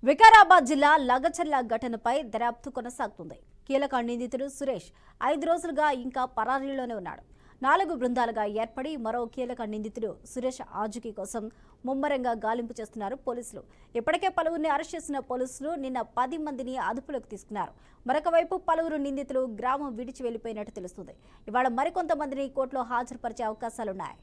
వికారాబాద్ జిల్లా లగచర్ల ఘటనపై దర్యాప్తు కొనసాగుతుంది. కీలక నిందితుడు సురేష్ 5 రోజులుగా ఇంకా పరారీలోనే ఉన్నాడు. 4 బృందాలుగా ఏర్పడి మరో కీలక నిందితుడు సురేష్ ఆజుకీ కోసం ముమ్మరంగా గాలింపు చేస్తున్నారు పోలీసులు. ఇప్పటికే పలువురిని అరెస్ట్ చేసిన పోలీసులు నిన్న 10 మందిని అదుపులోకి తీసుకున్నారు. మరొక వైపు పలువురు నిందితులు గ్రామం విడిచి వెళ్లిపోయినట్టు తెలుస్తుంది. ఇవాళ మరికొంతమందిని కోర్టులో హాజరుపరిచే అవకాశాలున్నాయి.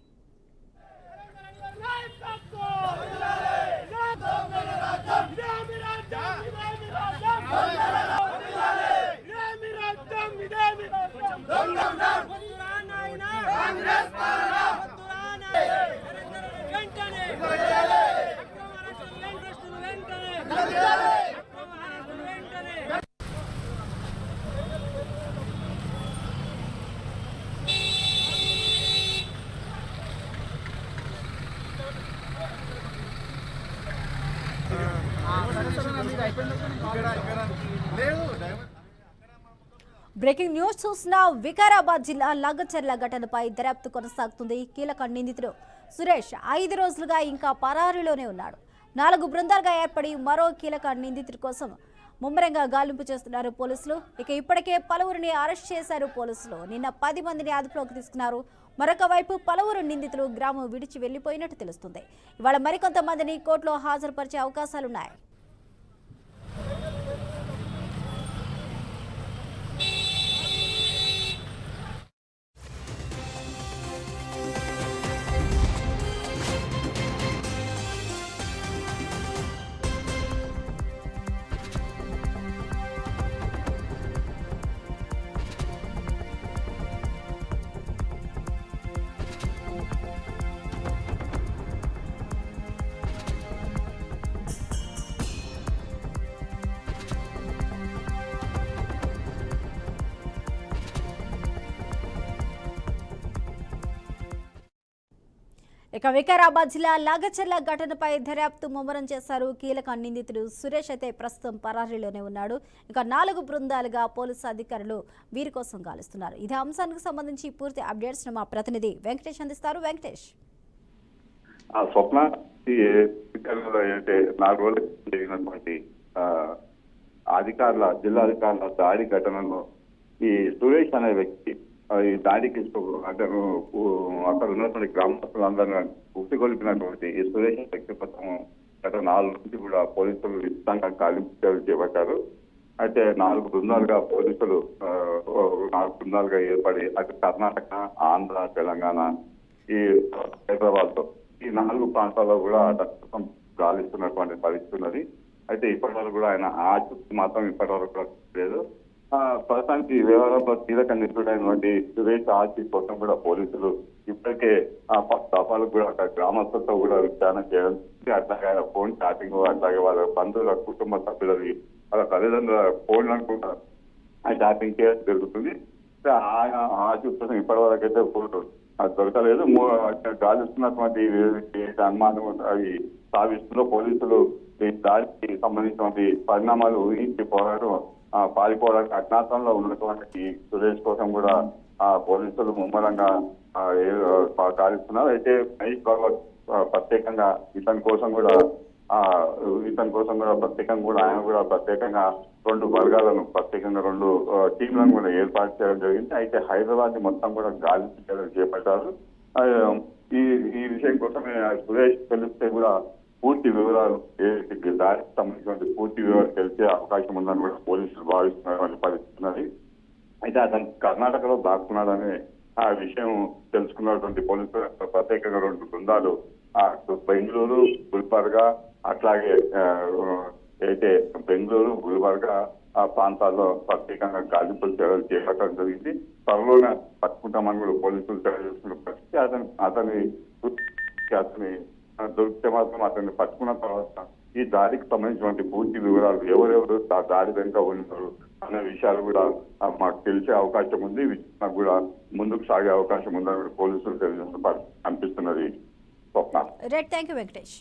బ్రేకింగ్ న్యూస్ చూసిన వికారాబాద్ జిల్లా లగచర్ల ఘటనపై దర్యాప్తు కొనసాగుతుంది. కీలక నిందితుడు సురేష్ 5 రోజులుగా ఇంకా పరారీలోనే ఉన్నాడు. 4 బృందాలుగా ఏర్పడి మరో కీలక నిందితుడి కోసం ముమ్మరంగా గాలింపు చేస్తున్నారు పోలీసులు. ఇప్పటికే పలువురిని అరెస్ట్ చేశారు పోలీసులు. నిన్న 10 మందిని అదుపులోకి తీసుకున్నారు. మరొక వైపు పలువురు నిందితులు గ్రామం విడిచి వెళ్లిపోయినట్టు తెలుస్తుంది. ఇవాళ మరికొంతమందిని కోర్టులో హాజరుపరిచే అవకాశాలున్నాయి. వికారాబాద్ జిల్లా లగచర్ల ఘటనపై దర్యాప్తు ముమ్మరం చేశారు. కీలక నిందితుడు సురేష్ అయితే ప్రస్తుతం పరారీలోనే ఉన్నాడు. 4 బృందాలుగా పోలీసు అధికారులు వీరి కోసం గాలిస్తున్నారు. ఇదే అంశానికి సంబంధించి పూర్తి అప్డేట్స్ మా ప్రతినిధి వెంకటేష్ అందిస్తారు. వెంకటేష్, స్వప్న అంటే 4 రోజులు జరిగినటువంటి జిల్లా అధికారుల దాడి ఘటనలో ఈ సురేష్ అనే వ్యక్తి ఈ దాడికి అంటే అక్కడ ఉన్నటువంటి గ్రామస్తులందరూ ఉసిగొల్పినటువంటి ఈ సురేష్ వ్యక్తి కోసం గత 4 నుంచి కూడా పోలీసులు విస్తృతంగా గాలింపు చర్యలు చేపట్టారు. అయితే 4 బృందాలుగా పోలీసులు 4 బృందాలుగా ఏర్పడి అటు కర్ణాటక, ఆంధ్ర, తెలంగాణ, ఈ హైదరాబాద్ తో ఈ 4 ప్రాంతాల్లో కూడా ప్రస్తుతం గాలిస్తున్నటువంటి పరిస్థితి ఉన్నది. అయితే ఇప్పటి వరకు కూడా ఆయన ఆ చుట్టూ మాత్రం ఇప్పటి వరకు కూడా లేదు. ప్రస్తుతానికి వ్యవహారంలో కీలక నిధుడైనటువంటి సురేష్ ఆజీ కోసం కూడా పోలీసులు ఇప్పటికే దఫాలకు కూడా అక్కడ గ్రామస్తులతో కూడా విచారణ చేయడం, అట్లాగే ఆయన ఫోన్ ట్యాపింగ్, అట్లాగే వాళ్ళ బంధువుల కుటుంబ సభ్యులవి వాళ్ళ తల్లిదండ్రుల ఫోన్లను కూడా ఆయన ట్యాపింగ్ చేయడం జరుగుతుంది. ఆయన ఆజీ కోసం ఇప్పటి వరకు అయితే ఫోటో దొరకలేదు. గాలిస్తున్నటువంటి అనుమానం అవి సాగిస్తున్న పోలీసులు ఈ దాడికి సంబంధించినటువంటి పరిణామాలు ఊహించి పారిపోవడానికి అజ్ఞాతంలో ఉన్నటువంటి సురేష్ కోసం కూడా పోలీసులు ముమ్మరంగా గాలిస్తున్నారు. అయితే మహేష్ భగవత్ ప్రత్యేకంగా ఇతని కోసం కూడా ప్రత్యేకంగా ఆయన కూడా ప్రత్యేకంగా 2 వర్గాలను ప్రత్యేకంగా 2 టీంలను కూడా ఏర్పాటు చేయడం జరిగింది. అయితే హైదరాబాద్ మొత్తం కూడా గాలింపు చర్యలు చేపట్టారు. ఈ విషయం కోసమే సురేష్ తెలిస్తే కూడా పూర్తి వివరాలు దాడికి సంబంధించిన పూర్తి వివరాలు తెలిసే అవకాశం ఉందని కూడా పోలీసులు భావిస్తున్నటువంటి పరిస్థితి ఉన్నది. అయితే అతను కర్ణాటకలో దాక్కున్నాడనే ఆ విషయం తెలుసుకున్నటువంటి పోలీసులు ప్రత్యేకంగా 2 బృందాలు బెంగళూరు, గుల్బర్గా, అట్లాగే అయితే బెంగళూరు, గుల్బర్గా ఆ ప్రాంతాల్లో ప్రత్యేకంగా గాలింపులు చర్యలు చేపట్టడం జరిగింది. త్వరలోనే పట్టుకుంటామని కూడా పోలీసులు తెలియజేస్తున్న పరిస్థితి. అతని దొరికితే మాత్రం అతన్ని పట్టుకున్న తర్వాత ఈ దాడికి సంబంధించినటువంటి పూర్తి వివరాలు ఎవరెవరు దాడి వెనుక ఉన్నారు అనే విషయాలు కూడా మాకు తెలిసే అవకాశం ఉంది. విచారణ కూడా ముందుకు సాగే అవకాశం ఉందని పోలీసులు తెలియజేస్తున్న అనిపిస్తున్నది. స్వప్న. Thank you Venkatesh.